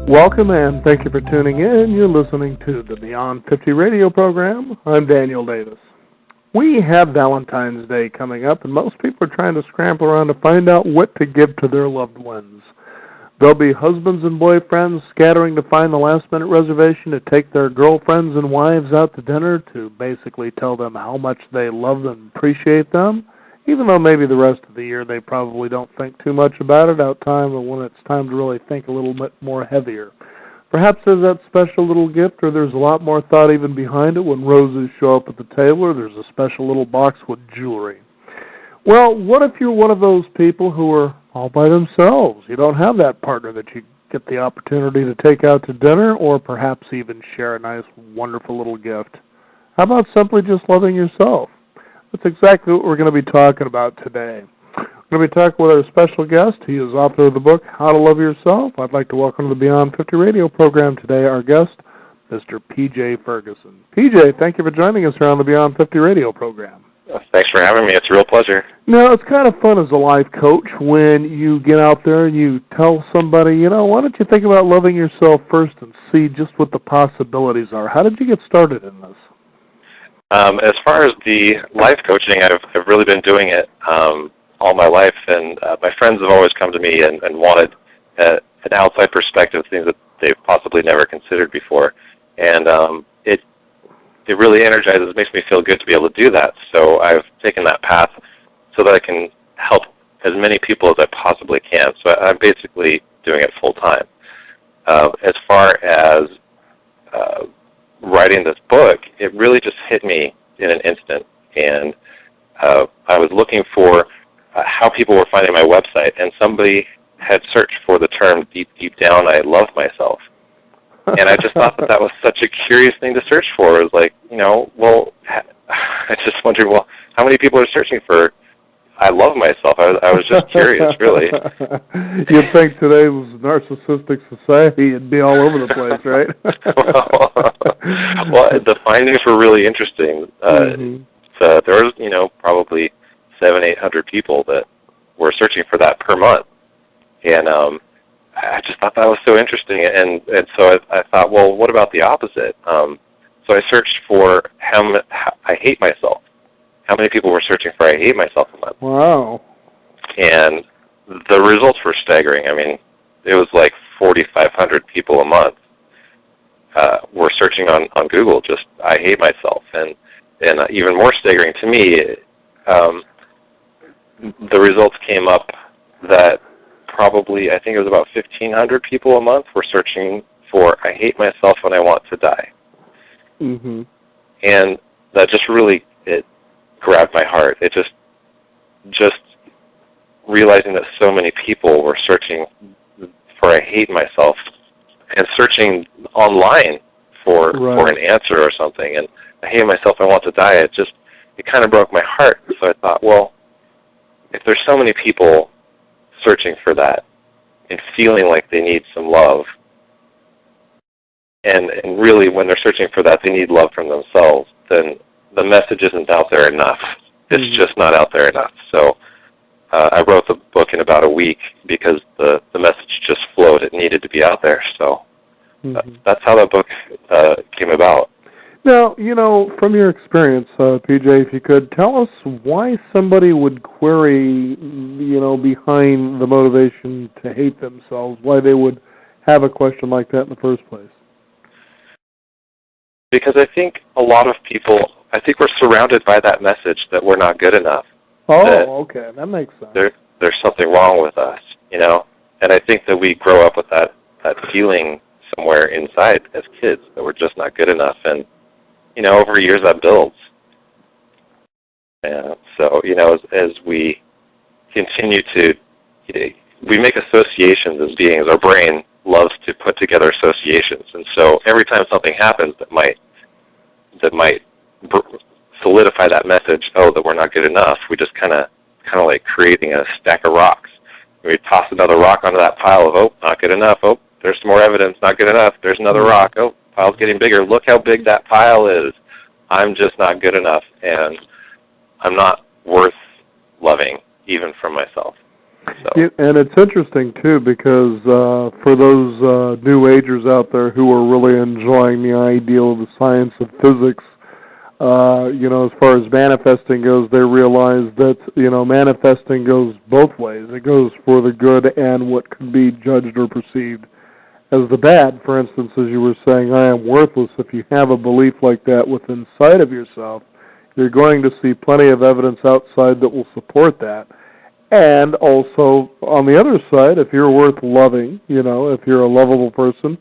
Welcome and thank you for tuning in. You're listening to the Beyond 50 radio program. I'm Daniel Davis. We have Valentine's Day coming up, and most people are trying to scramble around to find out what to give to their loved ones. There'll be husbands and boyfriends scattering to find the last-minute reservation to take their girlfriends and wives out to dinner to basically tell them how much they love them and appreciate them, even though maybe the rest of the year they probably don't think too much about it out time, but when it's time to really think a little bit more heavier. Perhaps there's that special little gift, or there's a lot more thought even behind it when roses show up at the table, or there's a special little box with jewelry. Well, what if you're one of those people who are all by themselves? You don't have that partner that you get the opportunity to take out to dinner, or perhaps even share a nice, wonderful little gift. How about simply just loving yourself? That's exactly what we're going to be talking about today. We're going to be talking with our special guest. He is author of the book, How to Love Yourself. I'd like to welcome to the Beyond 50 radio program today our guest, Mr. P.J. Ferguson. P.J., thank you for joining us here on the Beyond 50 radio program. Thanks for having me. It's a real pleasure. Now, it's kind of fun as a life coach when you get out there and you tell somebody, why don't you think about loving yourself first and see just what the possibilities are. How did you get started in this? As far as the life coaching, I've really been doing it all my life, and my friends have always come to me and wanted an outside perspective, things that they've possibly never considered before. And it really energizes, makes me feel good to be able to do that. So I've taken that path so that I can help as many people as I possibly can. So I'm basically doing it full time. As far as writing this book, it really just hit me in an instant. And I was looking for how people were finding my website, and somebody had searched for the term deep, deep down, I love myself. And I just thought that was such a curious thing to search for. It was like, I just wondered, how many people are searching for I love myself? I was just curious, really. You'd think today's narcissistic society it'd be all over the place, right? well, the findings were really interesting. So there was, probably 700-800 people that were searching for that per month. And I just thought that was so interesting. And so I thought, well, what about the opposite? So I searched for I hate myself. How many people were searching for I hate myself a month? Wow. And the results were staggering. I mean, it was like 4,500 people a month were searching on Google, just I hate myself. And even more staggering to me, the results came up that probably, I think it was about 1,500 people a month were searching for I hate myself when I want to die. Mm-hmm. And that just really, it grabbed my heart. It just realizing that so many people were searching for I hate myself and searching online for an answer or something, and I hate myself, I want to die, it kind of broke my heart. So I thought, well, if there's so many people searching for that and feeling like they need some love, and really when they're searching for that they need love from themselves, then the message isn't out there enough. It's just not out there enough. So I wrote the book in about a week because the message just flowed. It needed to be out there. So that's how the book came about. Now, from your experience, PJ, if you could, tell us why somebody would query, behind the motivation to hate themselves, why they would have a question like that in the first place. Because I think a lot of people, we're surrounded by that message that we're not good enough. Oh, okay, that makes sense. There's something wrong with us, And I think that we grow up with that feeling somewhere inside as kids that we're just not good enough. And, over years that builds. And so, as we continue to, we make associations as beings. Our brain loves to put together associations. And so every time something happens that might solidify that message, that we're not good enough, we just kind of like creating a stack of rocks. We toss another rock onto that pile of, not good enough. There's some more evidence, not good enough. There's another rock. Pile's getting bigger. Look how big that pile is. I'm just not good enough, and I'm not worth loving, even from myself. So. Yeah, and it's interesting too because for those new agers out there who are really enjoying the ideal of the science of physics, as far as manifesting goes, they realize that manifesting goes both ways. It goes for the good and what could be judged or perceived as the bad. For instance, as you were saying, I am worthless. If you have a belief like that within sight of yourself, you're going to see plenty of evidence outside that will support that. And also, on the other side, if you're worth loving, if you're a lovable person,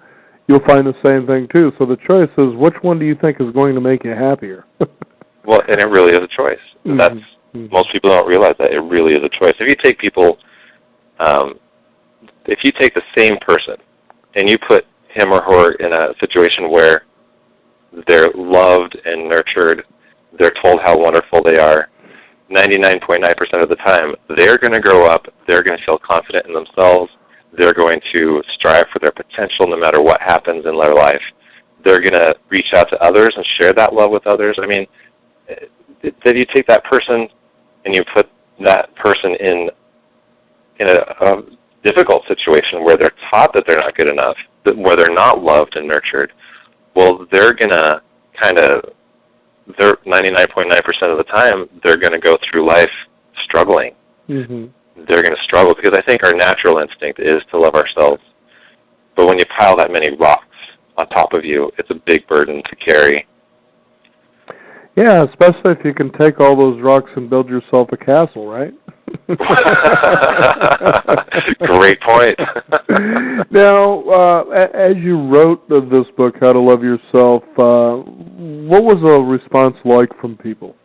you'll find the same thing too. So the choice is, which one do you think is going to make you happier? Well, and it really is a choice. Most people don't realize that it really is a choice. If you take people, if you take the same person and you put him or her in a situation where they're loved and nurtured, they're told how wonderful they are, 99.9% of the time, they're going to grow up, they're going to feel confident in themselves, they're going to strive for their potential no matter what happens in their life. They're going to reach out to others and share that love with others. I mean, then you take that person and you put that person in a difficult situation where they're taught that they're not good enough, where they're not loved and nurtured. Well, they're going to they're 99.9% of the time, they're going to go through life struggling. Mm-hmm. They're going to struggle because I think our natural instinct is to love ourselves. But when you pile that many rocks on top of you, it's a big burden to carry. Yeah, especially if you can take all those rocks and build yourself a castle, right? Great point. Now, as you wrote this book, How to Love Yourself, what was the response like from people?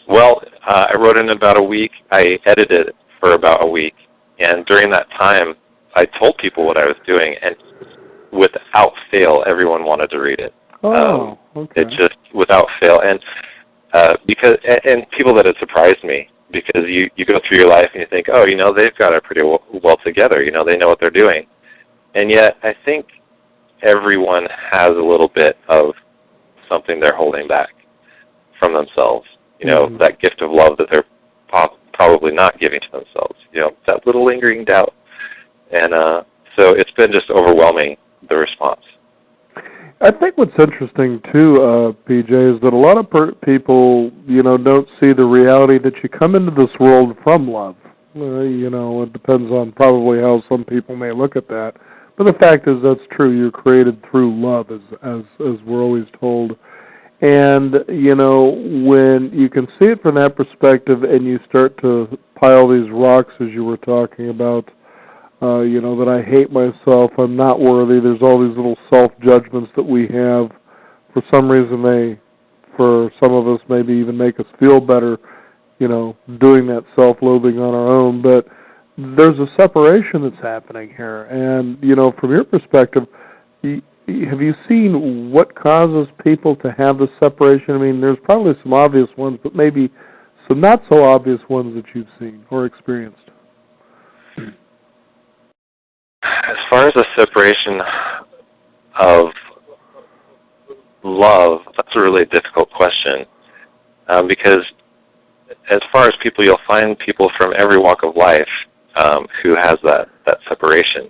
Well, I wrote in about a week. I edited it for about a week. And during that time, I told people what I was doing. And without fail, everyone wanted to read it. Oh, okay. It just, without fail. And people that had surprised me, because you go through your life and you think, oh, they've got it pretty well together. They know what they're doing. And yet, I think everyone has a little bit of something they're holding back from themselves. Mm-hmm. That gift of love that they're probably not giving to themselves. That little lingering doubt. And so it's been just overwhelming, the response. I think what's interesting, too, PJ, is that a lot of people, don't see the reality that you come into this world from love. It depends on probably how some people may look at that. But the fact is that's true. You're created through love, as we're always told. And, when you can see it from that perspective and you start to pile these rocks, as you were talking about, that I hate myself, I'm not worthy, there's all these little self-judgments that we have. For some reason, for some of us, maybe even make us feel better, doing that self-loathing on our own. But there's a separation that's happening here. And, from your perspective, have you seen what causes people to have this separation? I mean, there's probably some obvious ones, but maybe some not-so-obvious ones that you've seen or experienced. As far as the separation of love, that's a really difficult question. Because as far as people, you'll find people from every walk of life who has that separation.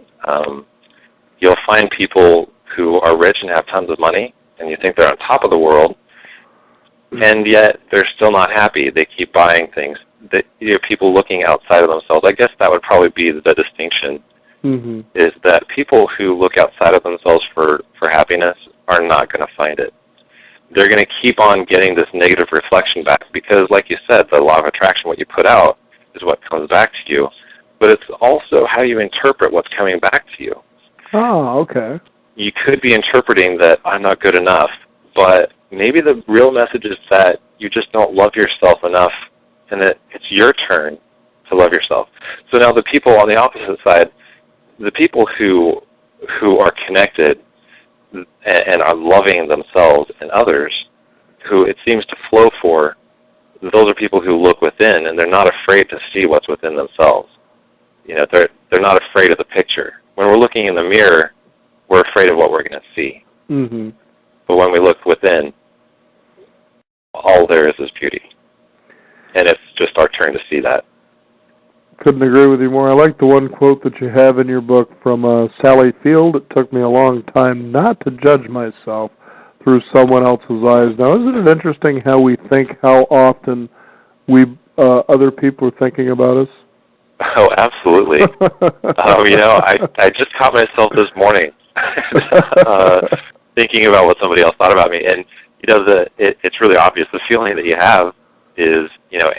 You'll find people who are rich and have tons of money, and you think they're on top of the world, and yet they're still not happy. They keep buying things. People looking outside of themselves. I guess that would probably be the distinction. Mm-hmm. Is that people who look outside of themselves for happiness are not going to find it. They're going to keep on getting this negative reflection back because, like you said, the law of attraction, what you put out is what comes back to you. But it's also how you interpret what's coming back to you. Oh, okay. You could be interpreting that I'm not good enough, but maybe the real message is that you just don't love yourself enough and that it's your turn to love yourself. So now the people on the opposite side, the people who are connected and are loving themselves and others, who it seems to flow for, those are people who look within and they're not afraid to see what's within themselves. They're not afraid of the picture. When we're looking in the mirror, we're afraid of what we're going to see. Mm-hmm. But when we look within, all there is beauty. And it's just our turn to see that. couldn't agree with you more. I like the one quote that you have in your book from Sally Field. It took me a long time not to judge myself through someone else's eyes. Now, isn't it interesting how we think, how often other people are thinking about us? Oh, absolutely. I just caught myself this morning thinking about what somebody else thought about me, and it's really obvious. The feeling that you have is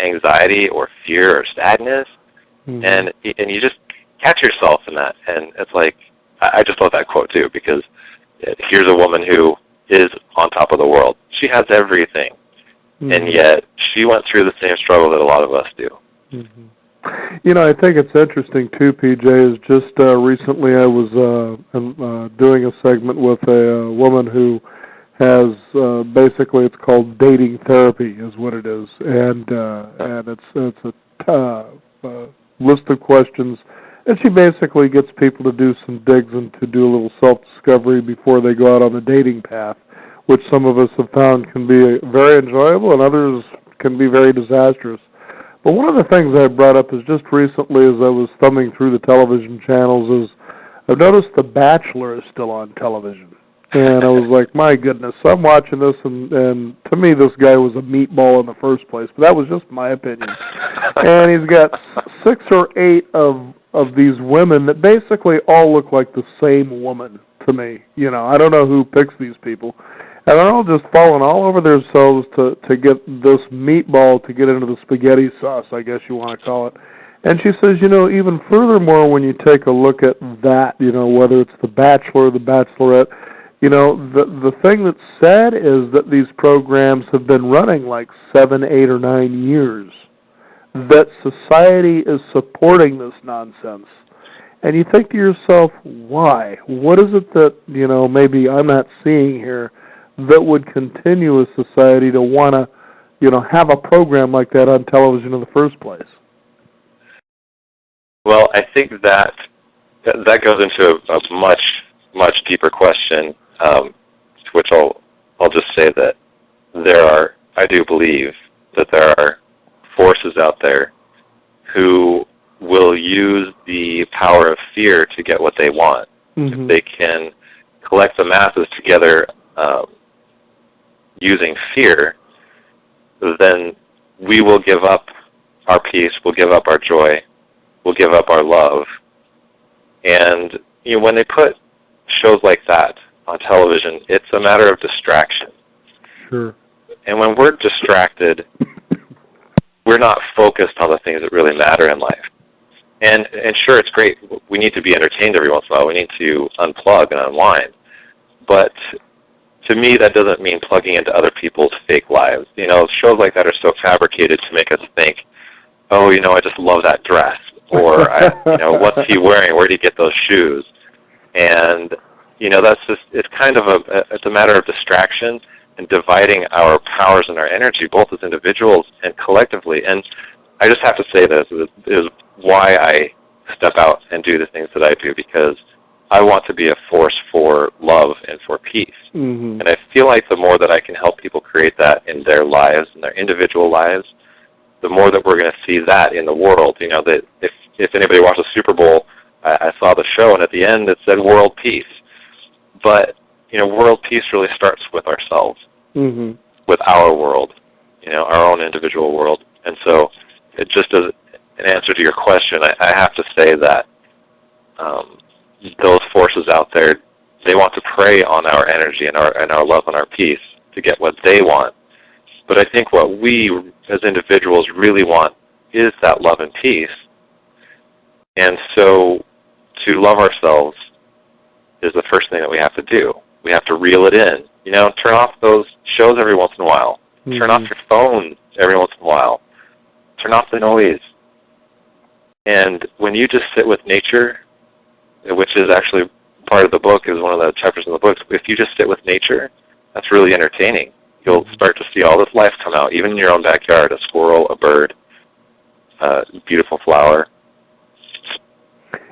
anxiety or fear or sadness, and you just catch yourself in that, and it's like I just love that quote too, because here's a woman who is on top of the world. She has everything, and yet she went through the same struggle that a lot of us do. I think it's interesting too, PJ, is just recently I was doing a segment with a woman who has basically, it's called dating therapy is what it is, and it's a list of questions, and she basically gets people to do some digs and to do a little self-discovery before they go out on the dating path, which some of us have found can be very enjoyable and others can be very disastrous. But one of the things I brought up is just recently as I was thumbing through the television channels is I've noticed The Bachelor is still on television. And I was like, my goodness, I'm watching this, and to me this guy was a meatball in the first place. But that was just my opinion. And he's got 6 or 8 of these women that basically all look like the same woman to me. I don't know who picks these people. And they're all just falling all over themselves to get this meatball to get into the spaghetti sauce, I guess you want to call it. And she says, even furthermore, when you take a look at that, whether it's The Bachelor or The Bachelorette, the thing that's sad is that these programs have been running like 7, 8, or 9 years, that society is supporting this nonsense. And you think to yourself, why? What is it that, maybe I'm not seeing here that would continue a society to want to, have a program like that on television in the first place? Well, I think that goes into a much, much deeper question, to which I'll just say that I do believe that there are forces out there who will use the power of fear to get what they want. If they can collect the masses together using fear, then we will give up our peace, we'll give up our joy, we'll give up our love. And when they put shows like that on television, it's a matter of distraction. Sure. And when we're distracted, we're not focused on the things that really matter in life. And sure, it's great. We need to be entertained every once in a while. We need to unplug and unwind. But to me, that doesn't mean plugging into other people's fake lives. Shows like that are so fabricated to make us think, oh, I just love that dress. Or, what's he wearing? Where did he get those shoes? And, that's just, it's kind of it's a matter of distraction and dividing our powers and our energy, both as individuals and collectively. And I just have to say this is why I step out and do the things that I do, because I want to be a force for love and for peace. And I feel like the more that I can help people create that in their lives, in their individual lives, the more that we're going to see that in the world. That if anybody watched the Super Bowl, I saw the show, and at the end it said world peace. But, world peace really starts with ourselves, with our world, our own individual world. And so it just as an answer to your question, I have to say that those forces out there, they want to prey on our energy and our love and our peace to get what they want. But I think what we as individuals really want is that love and peace. And so to love ourselves is the first thing that we have to do. We have to reel it in. Turn off those shows every once in a while. Turn off your phone every once in a while. Turn off the noise. And when you just sit with nature, which is actually part of the book, is one of the chapters in the book, if you just sit with nature, that's really entertaining. You'll start to see all this life come out, even in your own backyard, a squirrel, a bird, a beautiful flower.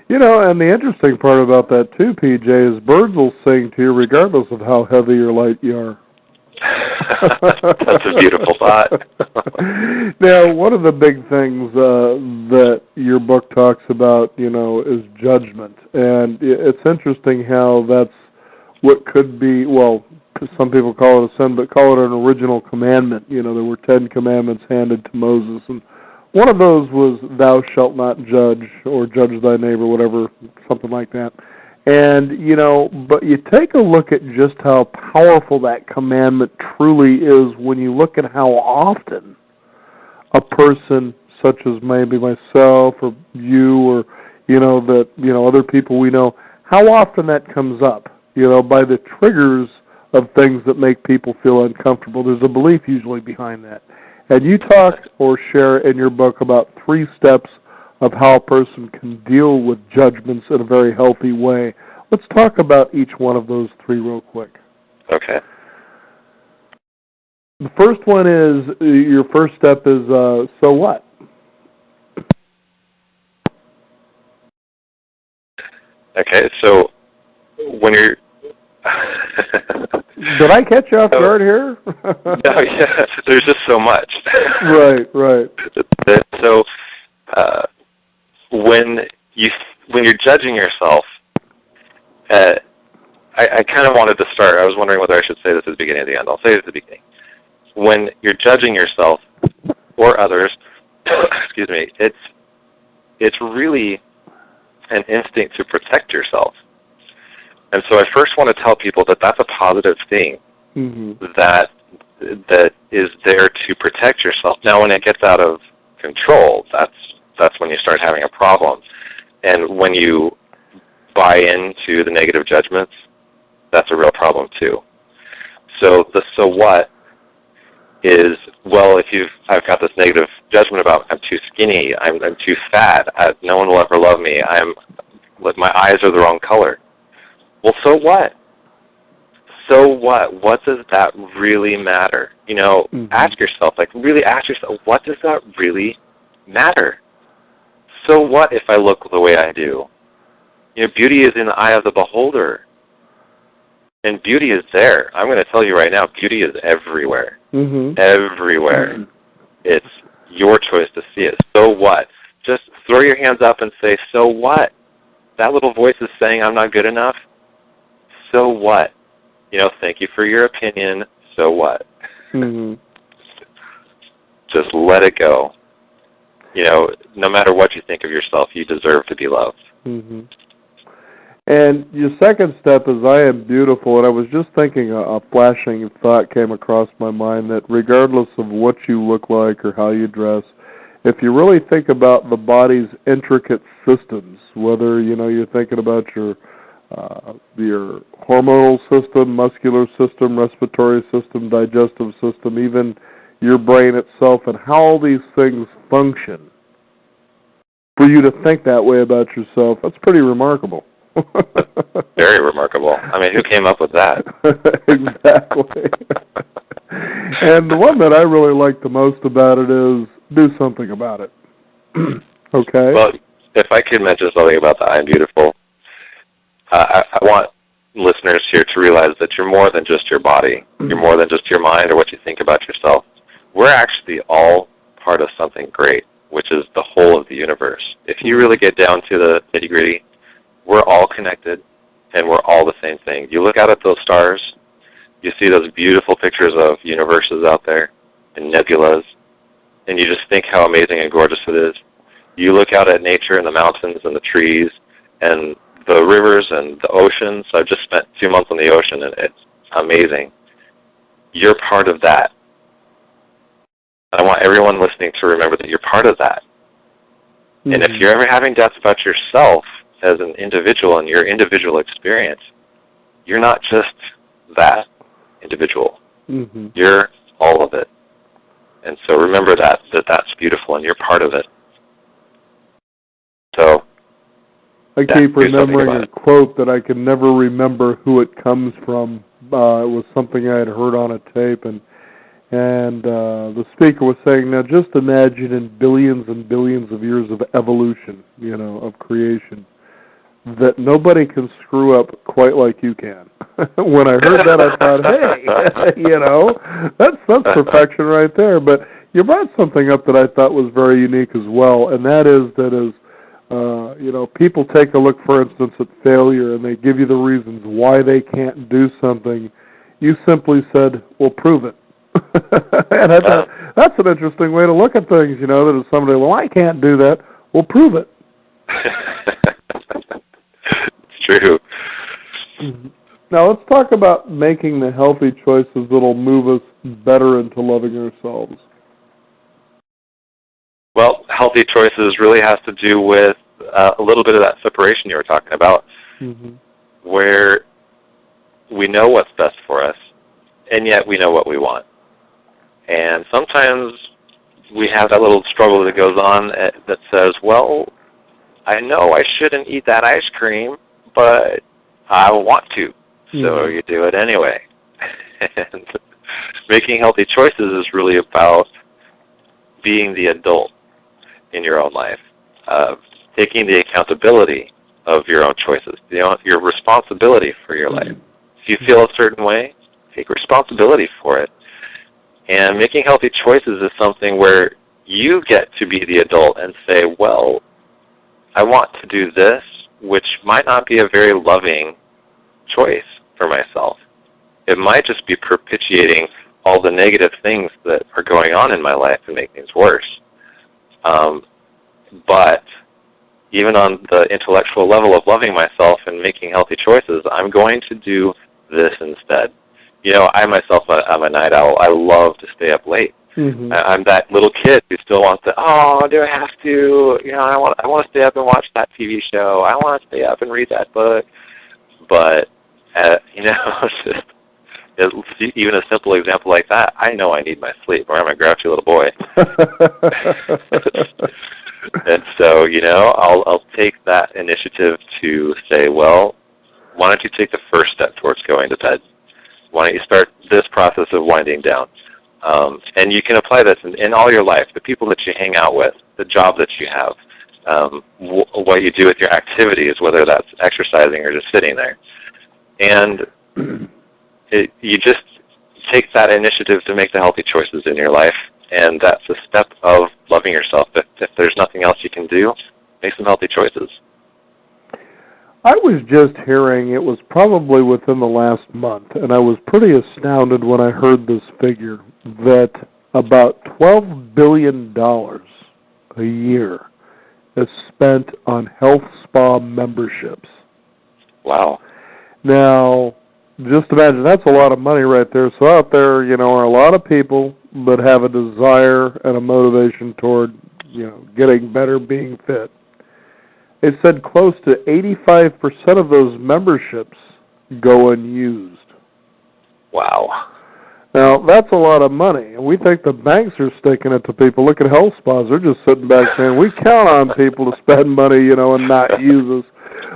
And the interesting part about that too, PJ, is birds will sing to you regardless of how heavy or light you are. That's a beautiful thought. Now, one of the big things that your book talks about, is judgment. And it's interesting how that's what could be, well, some people call it a sin, but call it an original commandment. There were 10 commandments handed to Moses, and one of those was, thou shalt not judge, or judge thy neighbor, whatever, something like that. And, but you take a look at just how powerful that commandment truly is when you look at how often a person, such as maybe myself or you or, other people we know, how often that comes up, by the triggers of things that make people feel uncomfortable. There's a belief usually behind that. And you talk or share in your book about 3 steps of how a person can deal with judgments in a very healthy way. Let's talk about each one of those 3 real quick. Okay. The first one is, your first step is, so what? Okay, so when you're... Did I catch you off guard here? No, yes, there's just so much. Right. So when you're judging yourself, I kind of wanted to start. I was wondering whether I should say this at the beginning or the end. I'll say it at the beginning. When you're judging yourself or others, excuse me, it's really an instinct to protect yourself. And so I first want to tell people that that's a positive thing, that is there to protect yourself. Now, when it gets out of control, that's when you start having a problem. And when you buy into the negative judgments, that's a real problem too. So the so what is, well, I've got this negative judgment about I'm too skinny, I'm too fat, no one will ever love me, my eyes are the wrong color. Well, so what? So what? What does that really matter? Ask yourself, really ask yourself, what does that really matter? So what if I look the way I do? Beauty is in the eye of the beholder. And beauty is there. I'm going to tell you right now, beauty is everywhere. Everywhere. It's your choice to see it. So what? Just throw your hands up and say, so what? That little voice is saying I'm not good enough. So what? Thank you for your opinion. So what? Just let it go. No matter what you think of yourself, you deserve to be loved. And your second step is, I am beautiful. And I was just thinking, a flashing thought came across my mind that regardless of what you look like or how you dress, if you really think about the body's intricate systems, whether you're thinking about your hormonal system, muscular system, respiratory system, digestive system, even your brain itself, and how all these things function, for you to think that way about yourself, that's pretty remarkable. Very remarkable. I mean, who came up with that? Exactly. And the one that I really like the most about it is, do something about it. Okay? Well, if I could mention something about the I'm beautiful, I want listeners here to realize that you're more than just your body. You're more than just your mind or what you think about yourself. We're actually all part of something great, which is the whole of the universe. If you really get down to the nitty-gritty, we're all connected, and we're all the same thing. You look out at those stars, you see those beautiful pictures of universes out there and nebulas, and you just think how amazing and gorgeous it is. You look out at nature and the mountains and the trees and the rivers and the oceans. I've just spent 2 months on the ocean, and it's amazing. You're part of that. I want everyone listening to remember that you're part of that. And if you're ever having doubts about yourself as an individual and your individual experience, you're not just that individual. You're all of it. And so remember that's beautiful and you're part of it. So I keep remembering a quote that I can never remember who it comes from. It was something I had heard on a tape, and the speaker was saying, now just imagine in billions and billions of years of evolution, of creation, that nobody can screw up quite like you can. when I heard that, I thought, hey, that's perfection right there. But you brought something up that I thought was very unique as well, and that is people take a look, for instance, at failure, and they give you the reasons why they can't do something. You simply said, well, prove it. And I thought, that's an interesting way to look at things, that if somebody, well, I can't do that, well, prove it. It's true. Now, let's talk about making the healthy choices that'll move us better into loving ourselves. Well, healthy choices really has to do with a little bit of that separation you were talking about, where we know what's best for us, and yet we know what we want. And sometimes we have that little struggle that goes on that says, well, I know I shouldn't eat that ice cream, but I want to, so you do it anyway. And making healthy choices is really about being the adult in your own life, taking the accountability of your own choices, your responsibility for your life. If you feel a certain way, take responsibility for it. And making healthy choices is something where you get to be the adult and say, well, I want to do this, which might not be a very loving choice for myself. It might just be perpetuating all the negative things that are going on in my life and make things worse. But even on the intellectual level of loving myself and making healthy choices, I'm going to do this instead. I myself, I'm a night owl. I love to stay up late. I'm that little kid who still wants to, do I have to? I want to stay up and watch that TV show. I want to stay up and read that book. But, even a simple example like that, I know I need my sleep, or I'm a grouchy little boy. And so, I'll take that initiative to say, well, why don't you take the first step towards going to bed? Why don't you start this process of winding down? And you can apply this in all your life, the people that you hang out with, the job that you have, what you do with your activities, whether that's exercising or just sitting there. And you just take that initiative to make the healthy choices in your life, and that's a step of loving yourself. If there's nothing else you can do, make some healthy choices. I was just hearing, it was probably within the last month, and I was pretty astounded when I heard this figure, that about $12 billion a year is spent on health spa memberships. Wow. Now, just imagine, that's a lot of money right there. So out there, are a lot of people that have a desire and a motivation toward, getting better, being fit. It said close to 85% of those memberships go unused. Wow. Now, that's a lot of money, and we think the banks are sticking it to people. Look at health spas. They're just sitting back saying, we count on people to spend money, and not use us.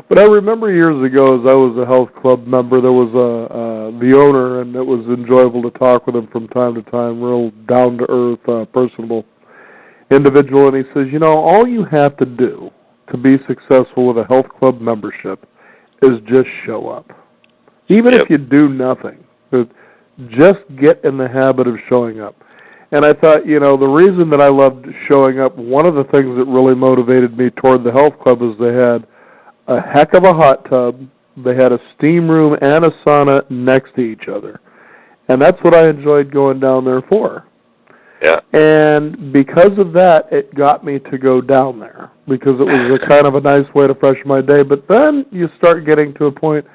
But I remember years ago, as I was a health club member, there was the owner, and it was enjoyable to talk with him from time to time, real down-to-earth, personable individual, and he says, all you have to do to be successful with a health club membership is just show up. Even if you do nothing, just get in the habit of showing up. And I thought, the reason that I loved showing up, one of the things that really motivated me toward the health club is they had a heck of a hot tub, they had a steam room and a sauna next to each other. And that's what I enjoyed going down there for. Yeah. And because of that, it got me to go down there, because it was a kind of a nice way to freshen my day. But then you start getting to a point,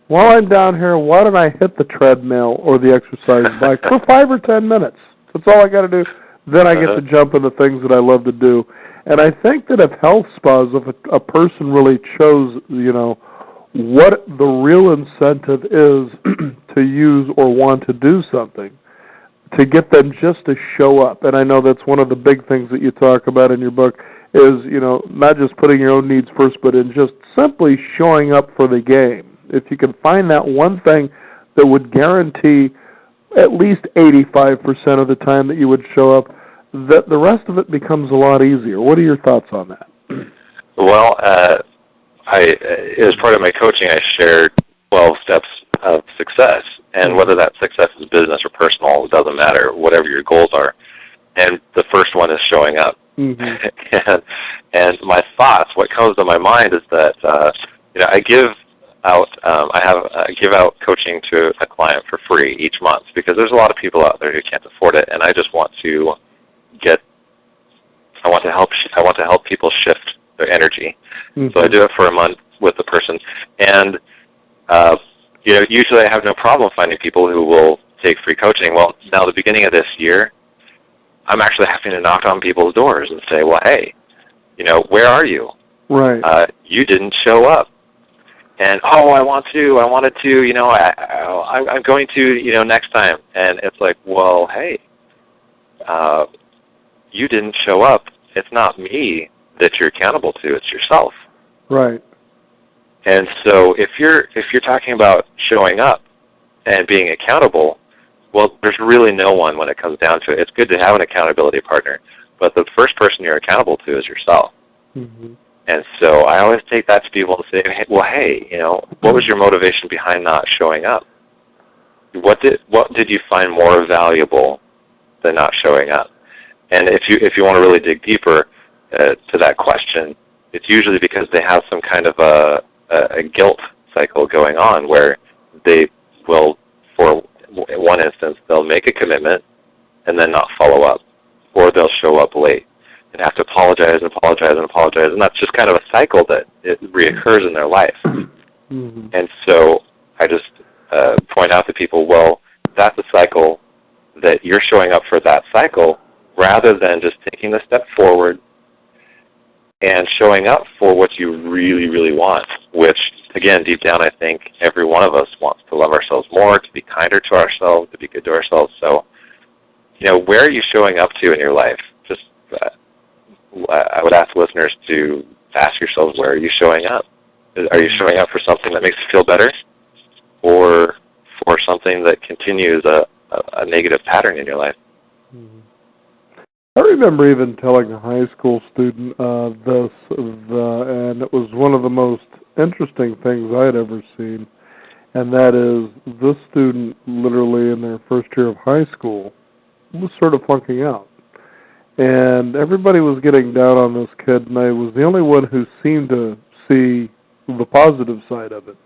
while I'm down here, why don't I hit the treadmill or the exercise bike for 5 or 10 minutes? That's all I got to do. Then I get to jump into things that I love to do. And I think that if health spas, if a person really chose, what the real incentive is to use or want to do something, to get them just to show up. And I know that's one of the big things that you talk about in your book is, not just putting your own needs first, but in just simply showing up for the game. If you can find that one thing that would guarantee at least 85% of the time that you would show up, that the rest of it becomes a lot easier. What are your thoughts on that? Well, as part of my coaching, I shared 12 steps of and my thoughts, what comes to my mind is that I give out I give out coaching to a client for free each month because there's a lot of people out there who can't afford it, and I just want to help people shift their energy. So I do it for a month with the person, and usually I have no problem finding people who will take free coaching. Well, now the beginning of this year, I'm actually having to knock on people's doors and say, well, hey, where are you? Right. You didn't show up. And, I wanted to, I'm going to, next time. And it's like, well, hey, you didn't show up. It's not me that you're accountable to. It's yourself. Right. And so if you're talking about showing up and being accountable, well, there's really no one when it comes down to it. It's good to have an accountability partner, but the first person you're accountable to is yourself. Mm-hmm. And so I always take that to people and say, well, hey, what was your motivation behind not showing up? What did you find more valuable than not showing up? And if you want to really dig deeper to that question, it's usually because they have some kind of a guilt cycle going on where they will, for one instance, they'll make a commitment and then not follow up, or they'll show up late and have to apologize, and that's just kind of a cycle that it reoccurs in their life. Mm-hmm. And so I just point out to people, well, that's a cycle that you're showing up for that cycle rather than just taking the step forward and showing up for what you really, really want, which, again, deep down, I think every one of us wants to love ourselves more, to be kinder to ourselves, to be good to ourselves. So, where are you showing up to in your life? Just I would ask listeners to ask yourselves, where are you showing up? Are you showing up for something that makes you feel better, or for something that continues a negative pattern in your life? Mm-hmm. I remember even telling a high school student this, and it was one of the most interesting things I had ever seen, and that is this student literally in their first year of high school was sort of flunking out. And everybody was getting down on this kid, and I was the only one who seemed to see the positive side of it.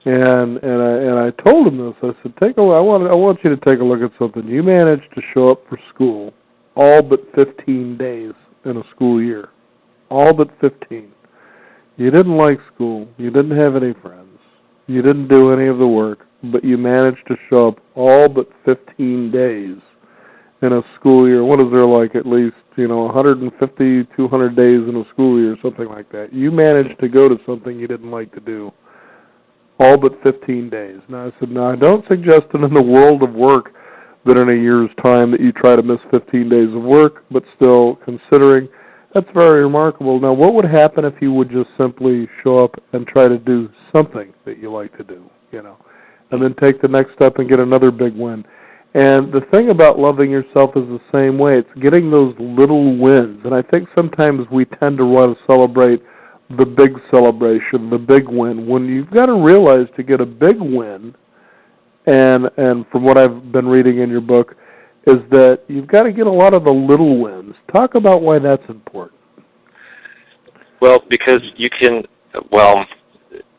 And I told him this. I said, I want you to take a look at something. You managed to show up for school all but 15 days in a school year. All but 15. You didn't like school. You didn't have any friends. You didn't do any of the work, but you managed to show up all but 15 days in a school year. What is there, like at least, 150, 200 days in a school year, something like that. You managed to go to something you didn't like to do all but 15 days. Now, I said, no, I don't suggest that in the world of work that in a year's time that you try to miss 15 days of work, but still, considering, that's very remarkable. Now, what would happen if you would just simply show up and try to do something that you like to do, and then take the next step and get another big win? And the thing about loving yourself is the same way. It's getting those little wins. And I think sometimes we tend to want to celebrate the big celebration, the big win, when you've got to realize to get a big win, and from what I've been reading in your book, is that you've got to get a lot of the little wins. Talk about why that's important. Well, because you can,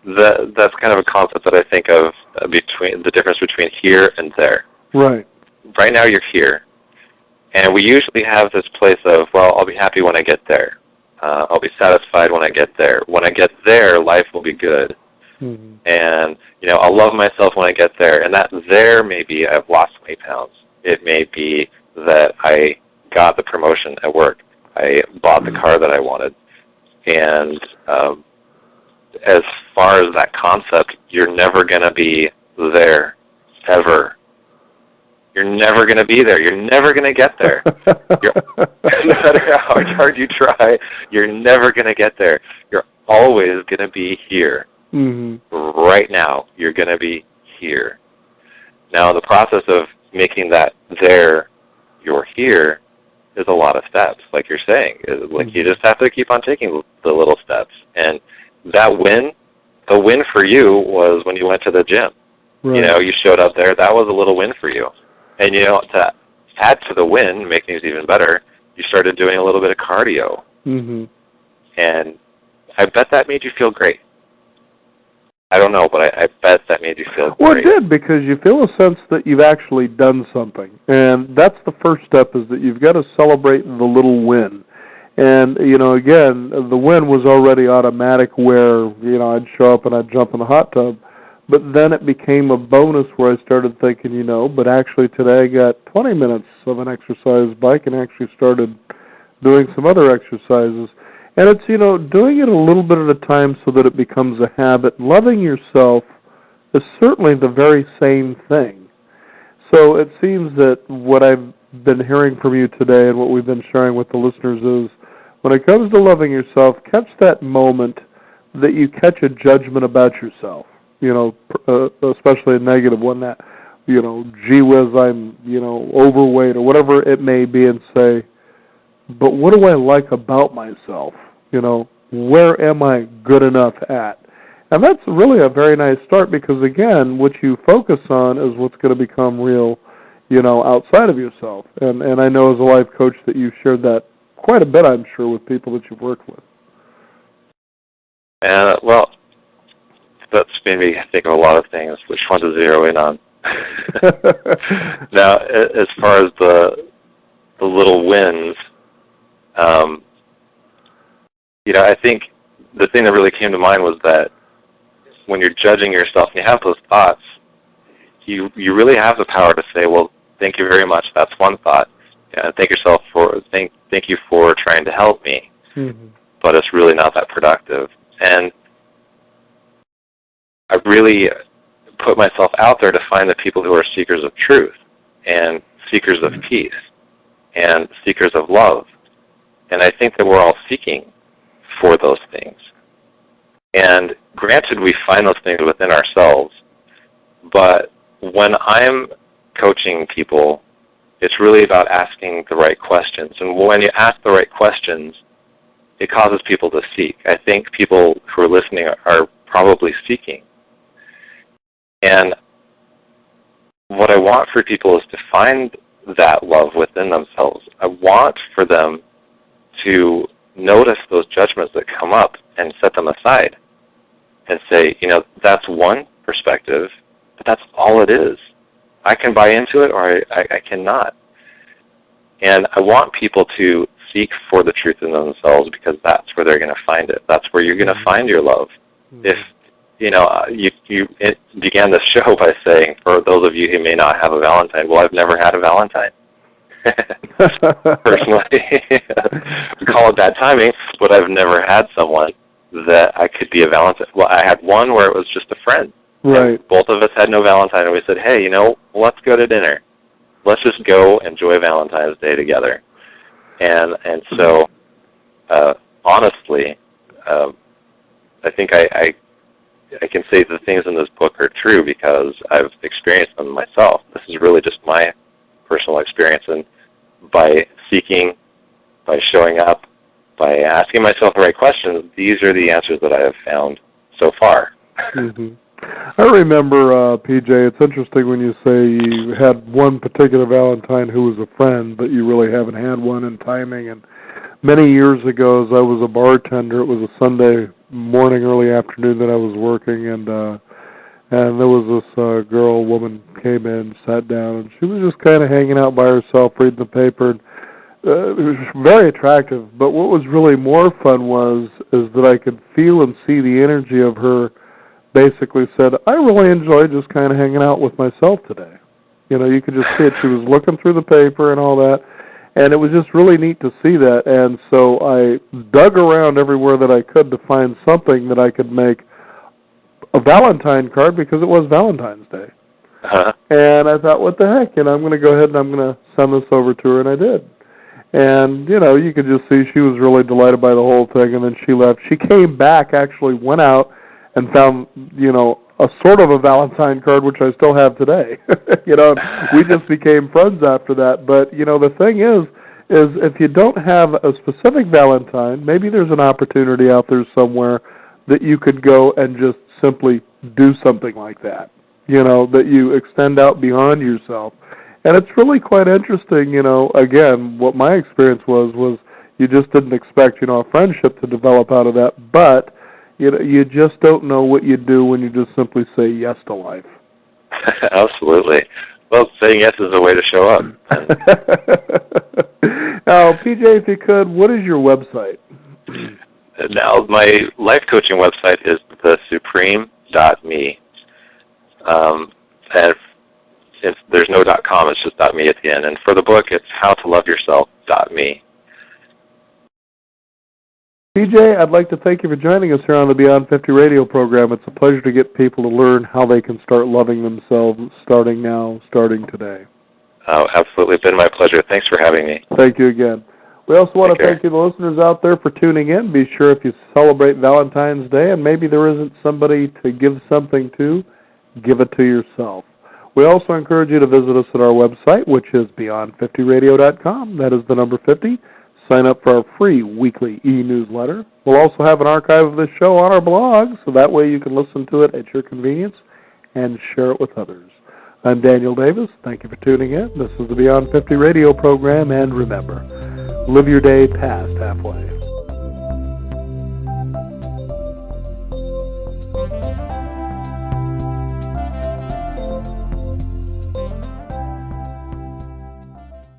that's kind of a concept that I think of between the difference between here and there. Right. Right now you're here, and we usually have this place of, well, I'll be happy when I get there. I'll be satisfied when I get there. When I get there, life will be good. Mm-hmm. And, I'll love myself when I get there. And that there may be I've lost 20 pounds. It may be that I got the promotion at work. I bought the car that I wanted. And as far as that concept, you're never going to be there, ever. You're never going to be there. You're never going to get there. No matter how hard you try, you're never going to get there. You're always going to be here. Mm-hmm. Right now, you're going to be here. Now, the process of making that there, you're here, is a lot of steps, like you're saying. Like, you just have to keep on taking the little steps. And that win, the win for you was when you went to the gym. Right. You showed up there. That was a little win for you. And, to add to the win, make things even better, you started doing a little bit of cardio. Mm-hmm. And I bet that made you feel great. I don't know, but I bet that made you feel great. Well, it did, because you feel a sense that you've actually done something. And that's the first step, is that you've got to celebrate the little win. And, again, the win was already automatic where, I'd show up and I'd jump in the hot tub. But then it became a bonus where I started thinking, but actually today I got 20 minutes of an exercise bike and actually started doing some other exercises. And it's, doing it a little bit at a time so that it becomes a habit. Loving yourself is certainly the very same thing. So it seems that what I've been hearing from you today and what we've been sharing with the listeners is, when it comes to loving yourself, catch that moment that you catch a judgment about yourself, especially a negative one, that, gee whiz, I'm, overweight or whatever it may be, and say, but what do I like about myself? Where am I good enough at? And that's really a very nice start, because, again, what you focus on is what's going to become real, outside of yourself. And I know as a life coach that you've shared that quite a bit, I'm sure, with people that you've worked with. Well, that's made me think of a lot of things. Which one to zero in on? Now, as far as the little wins, I think the thing that really came to mind was that when you're judging yourself and you have those thoughts, you really have the power to say, well, thank you very much. That's one thought. Thank you for trying to help me. Mm-hmm. But it's really not that productive. And I really put myself out there to find the people who are seekers of truth and seekers of peace and seekers of love. And I think that we're all seeking for those things. And granted, we find those things within ourselves, but when I'm coaching people, it's really about asking the right questions. And when you ask the right questions, it causes people to seek. I think people who are listening are probably seeking. And what I want for people is to find that love within themselves. I want for them to notice those judgments that come up and set them aside and say, that's one perspective, but that's all it is. I can buy into it, or I cannot. And I want people to seek for the truth in themselves, because that's where they're going to find it. That's where you're going to find your love. Mm-hmm. If you began the show by saying, for those of you who may not have a Valentine, well, I've never had a Valentine. Personally, we call it bad timing, but I've never had someone that I could be a Valentine. Well, I had one where it was just a friend. Right. And both of us had no Valentine, and we said, hey, let's go to dinner. Let's just go enjoy Valentine's Day together. And so, honestly, I think I can say the things in this book are true because I've experienced them myself. This is really just my personal experience, and by seeking, by showing up, by asking myself the right questions, these are the answers that I have found so far. Mm-hmm. I remember, PJ, it's interesting when you say you had one particular Valentine who was a friend, but you really haven't had one in timing. And many years ago, as I was a bartender, it was a Sunday morning, early afternoon that I was working, and there was this woman came in, sat down, and she was just kind of hanging out by herself, reading the paper. And, it was very attractive, but what was really more fun is that I could feel and see the energy of her. Basically said, I really enjoyed just kind of hanging out with myself today. You could just see it. She was looking through the paper and all that, and it was just really neat to see that. And so I dug around everywhere that I could to find something that I could make a Valentine card, because it was Valentine's Day. Uh-huh. And I thought, what the heck? I'm going to go ahead and I'm going to send this over to her, and I did. And, you could just see she was really delighted by the whole thing, and then she left. She came back, actually went out, and found, a sort of a Valentine card, which I still have today. We just became friends after that. But, the thing is if you don't have a specific Valentine, maybe there's an opportunity out there somewhere that you could go and just simply do something like that, that you extend out beyond yourself And it's really quite interesting, again, what my experience was you just didn't expect, a friendship to develop out of that, but, you just don't know what you do when you just simply say yes to life. Absolutely. Well, saying yes is a way to show up. Now, PJ, if you could, what is your website? Now, my life coaching website is thesupreme.me. And there's no .com, it's just .me at the end. And for the book, it's howtoloveyourself.me. PJ, I'd like to thank you for joining us here on the Beyond 50 radio program. It's a pleasure to get people to learn how they can start loving themselves starting now, starting today. Oh, absolutely. It's been my pleasure. Thanks for having me. Thank you again. We also want to thank you, the listeners out there, for tuning in. Be sure if you celebrate Valentine's Day and maybe there isn't somebody to give something to, give it to yourself. We also encourage you to visit us at our website, which is beyond50radio.com. That is the number 50. Sign up for our free weekly e-newsletter. We'll also have an archive of this show on our blog, so that way you can listen to it at your convenience and share it with others. I'm Daniel Davis. Thank you for tuning in. This is the Beyond 50 radio program, and remember, live your day past halfway.